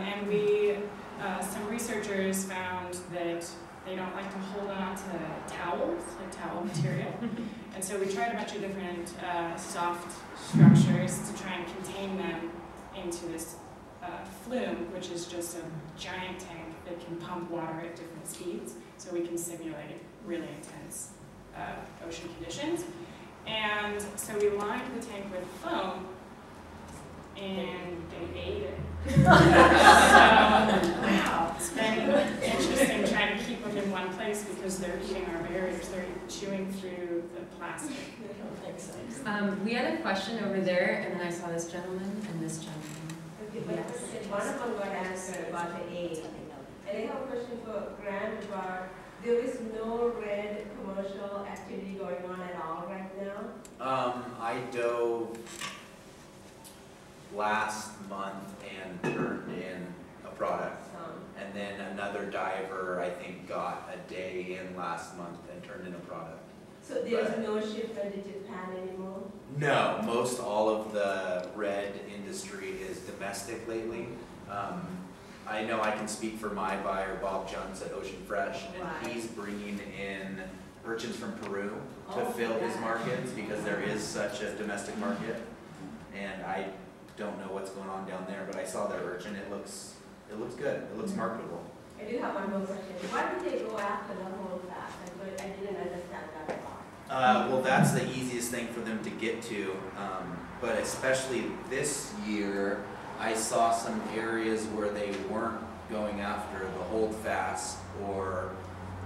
some researchers found that they don't like to hold on to towels, like towel material. And so we tried a bunch of different soft structures to try and contain them into this flume, which is just a giant tank that can pump water at different speeds, so we can simulate really intense ocean conditions. And so we lined the tank with foam, and they ate it. So, wow, it's been interesting trying to keep them in one place because because they're eating our barriers, they're chewing through the plastic. We had a question over there, and then I saw this gentleman and this gentleman. One of them got answered about the A. And I have a question for Grant about, there is no red commercial activity going on at all right now? I dove last month and turned in a product. And then another diver, I think, got a day in last month and turned in a product. So there's no shipment to Japan anymore? No, most all of the red industry is domestic lately. I know I can speak for my buyer, Bob Jones at Ocean Fresh, and he's bringing in urchins from Peru to fill his markets because there is such a domestic market. And I don't know what's going on down there, but I saw their urchin. It looks good. It looks marketable. I do have one more question. Why did they go after the whole fast? I didn't understand that part. Well, that's the easiest thing for them to get to, but especially this year, I saw some areas where they weren't going after the hold fast or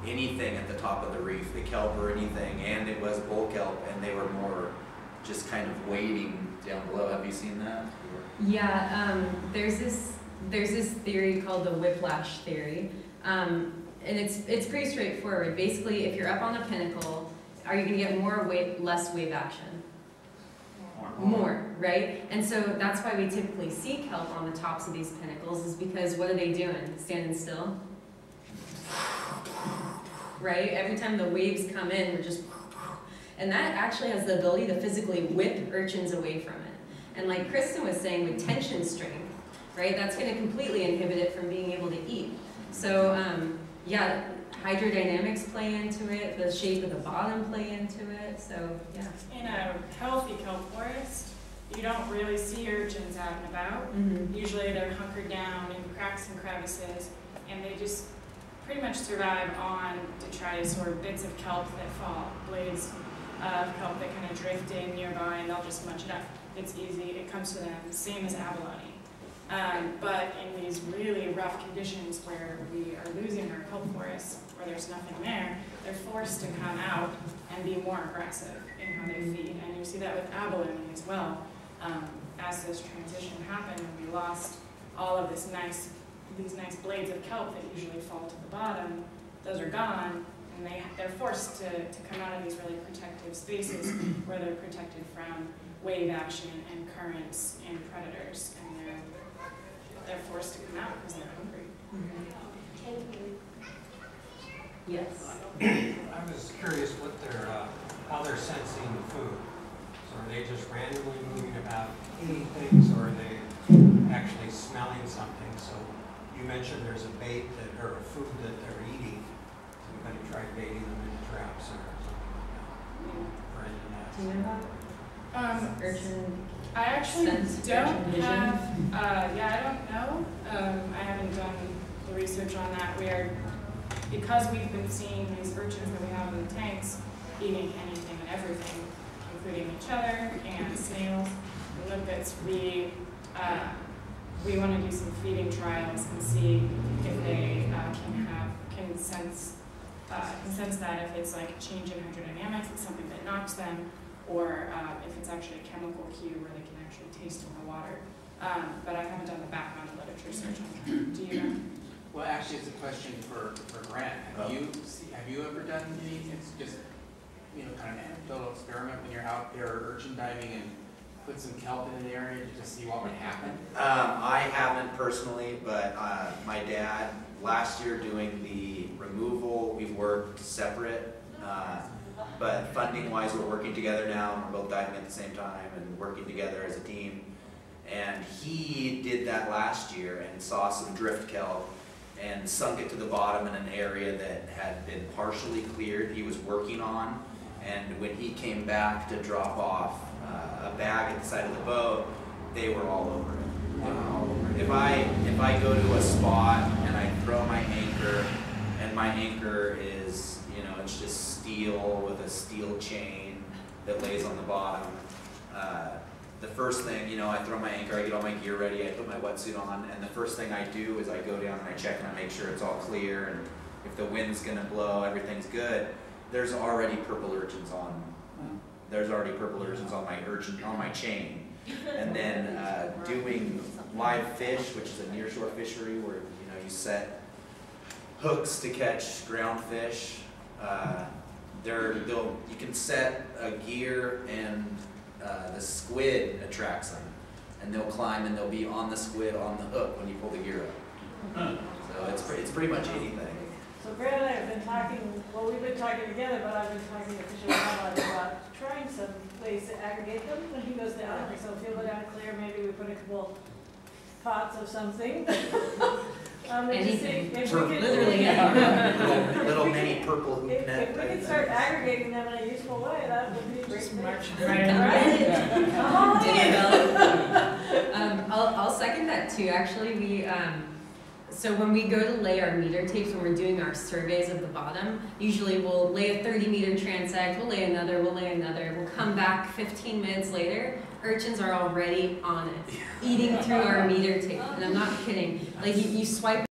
anything at the top of the reef, the kelp or anything, and it was bull kelp, and they were more just kind of waiting down below. Have you seen that? Yeah, there's this theory called the whiplash theory, and it's pretty straightforward. Basically, if you're up on a pinnacle, are you going to get more wave, less wave action? More, right? And so that's why we typically see kelp on the tops of these pinnacles, is because what are they doing? Standing still? Right? Every time the waves come in, we're just... And that actually has the ability to physically whip urchins away from it. And like Kristen was saying, with tension strength, right? That's going to completely inhibit it from being able to eat. So, yeah, hydrodynamics play into it, the shape of the bottom play into it, so yeah. In a healthy kelp forest, you don't really see urchins out and about. Usually they're hunkered down in cracks and crevices, and they just pretty much survive on detritus or bits of kelp that fall, blades of kelp that kind of drift in nearby, and they'll just munch it up. It's easy, it comes to them, same as abalone. But in these really rough conditions where we are losing our kelp forests, where there's nothing there, they're forced to come out and be more aggressive in how they feed. And you see that with abalone as well. As this transition happened and we lost all of these nice blades of kelp that usually fall to the bottom, those are gone, and they're forced to come out of these really protective spaces where they're protected from wave action and currents and predators, and they're forced to come out because they're hungry. Thank you. Yes. I was curious what how they're sensing food. So are they just randomly moving about eating things, or are they actually smelling something? So you mentioned there's a bait or a food that they're eating. Somebody tried baiting them in traps or something like that, or in nets. Do you know about urchin? I actually sense, don't urchin have, I don't know. I haven't done the research on that. Because we've been seeing these urchins that we have in the tanks eating anything and everything, including each other and snails and limpets, we want to do some feeding trials and see if they can sense that if it's like a change in hydrodynamics, it's something that knocks them, or if it's actually a chemical cue where they can actually taste in the water. But I haven't done the background literature search on that. Do you know? Well, actually, it's a question for Grant. Have you ever done any? It's just kind of an anecdotal experiment when you're out there urchin diving and put some kelp in an area to see what would happen. I haven't personally, but my dad last year doing the removal, we worked separate. But funding-wise, we're working together now, and we're both diving at the same time and working together as a team. And he did that last year and saw some drift kelp and sunk it to the bottom in an area that had been partially cleared he was working on. And when he came back to drop off a bag at the side of the boat, they were all over it. They were all over it. If I go to a spot and I throw my anchor, and my anchor is, it's just steel with a steel chain that lays on the bottom. The first thing, I throw my anchor, I get all my gear ready, I put my wetsuit on, and the first thing I do is I go down and I check and I make sure it's all clear, and if the wind's gonna blow, everything's good, there's already purple urchins on. There's already purple urchins on my chain. And then doing live fish, which is a nearshore fishery where you set hooks to catch ground fish. You can set a gear and the squid attracts them, and they'll climb and they'll be on the squid on the hook when you pull the gear up. So it's pretty much anything. So Grant and I have been talking, well, we've been talking together, but I've been talking to Fisher about trying some ways to aggregate them when he goes down. So if he'll go down clear, maybe we put a couple pots of something. And just see if we could, Literally, little mini purple hoop if net. we could start aggregating them in a useful way, that would be a great Just thing. march Right? Come on in. I'll second that too. Actually, so when we go to lay our meter tapes, when we're doing our surveys of the bottom, usually we'll lay a 30-meter transect, we'll lay another, we'll come back 15 minutes later, urchins are already on it, eating through our meter tape, and I'm not kidding. Like you swipe